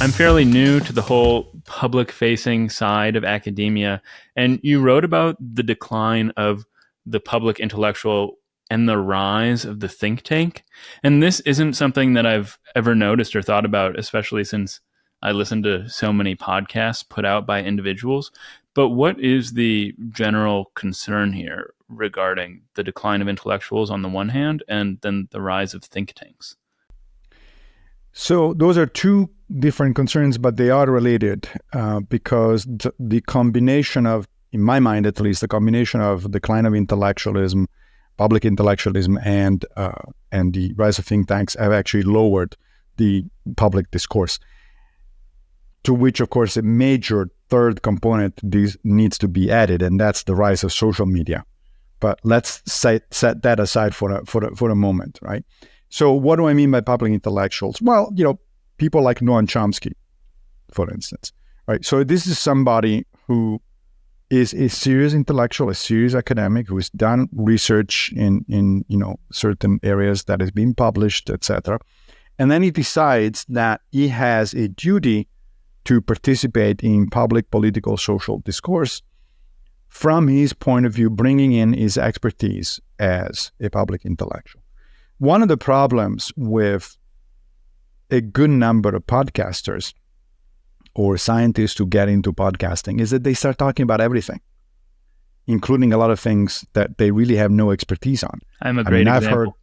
I'm fairly new to the whole public-facing side of academia, and you wrote about the decline of the public intellectual and the rise of the think tank. And this isn't something that I've ever noticed or thought about, especially since I listen to so many podcasts put out by individuals. But what is the general concern here regarding the decline of intellectuals on the one hand and then the rise of think tanks? So those are two different concerns, but they are related because the combination of, in my mind at least, the combination of decline of intellectualism, public intellectualism, and the rise of think tanks have actually lowered the public discourse, to which, of course, a major third component needs to be added, and that's the rise of social media. But let's set that aside for a moment, right? So what do I mean by public intellectuals? Well, people like Noam Chomsky, for instance, right? So this is somebody who is a serious intellectual, a serious academic who has done research in certain areas that has been published, etc. And then he decides that he has a duty to participate in public political social discourse from his point of view, bringing in his expertise as a public intellectual. One of the problems with a good number of podcasters or scientists who get into podcasting is that they start talking about everything, including a lot of things that they really have no expertise on. I'm a great example.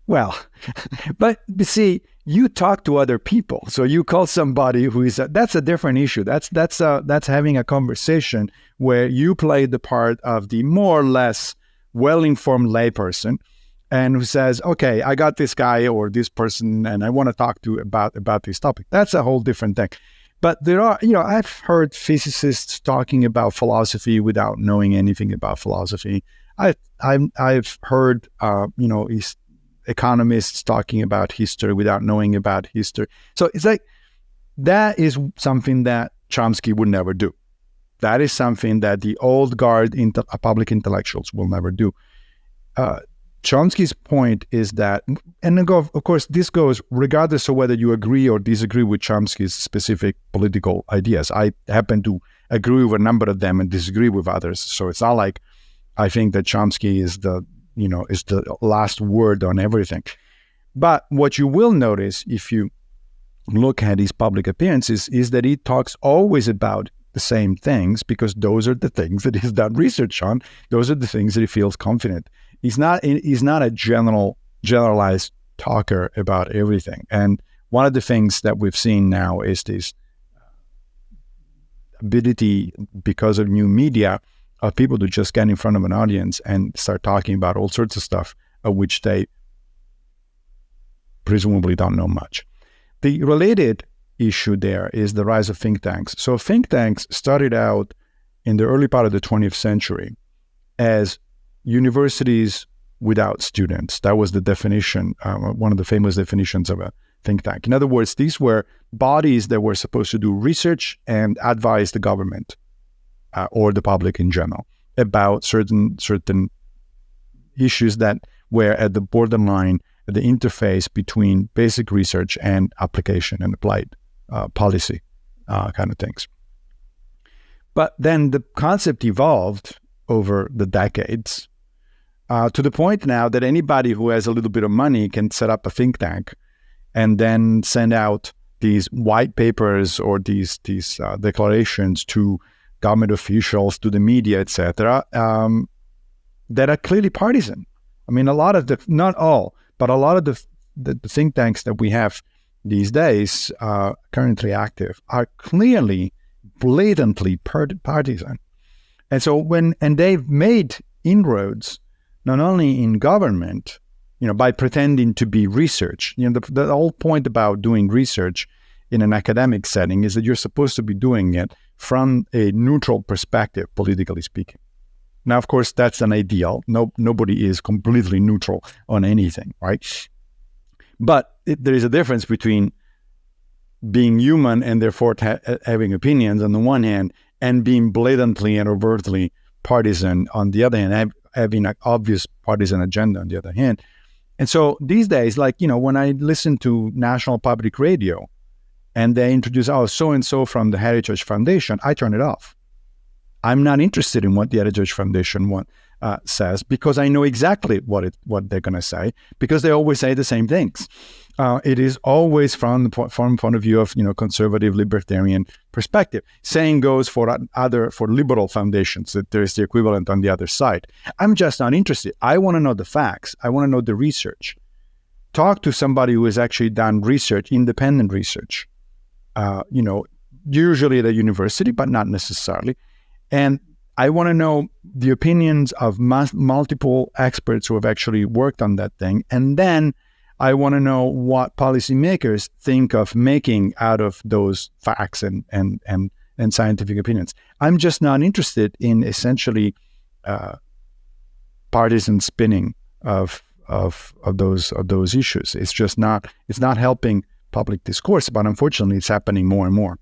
But see, you talk to other people. So you call somebody who is, that's a different issue. That's having a conversation where you play the part of the more or less well-informed layperson and who says, okay, I got this guy or this person and I want to talk to about this topic. That's a whole different thing. But there are, I've heard physicists talking about philosophy without knowing anything about philosophy. I've heard, economists talking about history without knowing about history. So it's like, that is something that Chomsky would never do. That is something that the old guard public intellectuals will never do. Chomsky's point is that, and of course, this goes regardless of whether you agree or disagree with Chomsky's specific political ideas. I happen to agree with a number of them and disagree with others. So it's not like I think that Chomsky is the last word on everything. But what you will notice if you look at his public appearances is that he talks always about the same things because those are the things that he's done research on. Those are the things that he feels confident. He's not a generalized talker about everything. And one of the things that we've seen now is this ability, because of new media, of people to just get in front of an audience and start talking about all sorts of stuff of which they presumably don't know much. The related issue there is the rise of think tanks. So think tanks started out in the early part of the 20th century as universities without students. That was the definition, one of the famous definitions of a think tank. In other words, these were bodies that were supposed to do research and advise the government or the public in general about certain issues that were at the borderline, at the interface between basic research and application and applied policy kind of things. But then the concept evolved over the decades to the point now that anybody who has a little bit of money can set up a think tank and then send out these white papers or these declarations to government officials, to the media, etc., that are clearly partisan. I mean, not all, but a lot of the think tanks that we have these days currently active are clearly, blatantly partisan. And so they've made inroads not only in government, by pretending to be research. The whole point about doing research in an academic setting is that you're supposed to be doing it from a neutral perspective, politically speaking. Now, of course, that's an ideal. Nobody is completely neutral on anything, right? But there is a difference between being human and therefore having opinions on the one hand and being blatantly and overtly partisan on the other hand, having an obvious partisan agenda on the other hand. And so these days, when I listen to National Public Radio, and they introduce, oh, so-and-so from the Heritage Foundation, I turn it off. I'm not interested in what the Heritage Foundation says, because I know exactly what they're going to say, because they always say the same things. It is always from the point of view of conservative libertarian perspective. Same goes for liberal foundations, that there is the equivalent on the other side. I'm just not interested. I want to know the facts. I want to know the research. Talk to somebody who has actually done research, independent research. Usually at a university, but not necessarily. And I want to know the opinions of multiple experts who have actually worked on that thing. And then I want to know what policymakers think of making out of those facts and scientific opinions. I'm just not interested in essentially partisan spinning of those issues. It's not helping public discourse, but unfortunately it's happening more and more.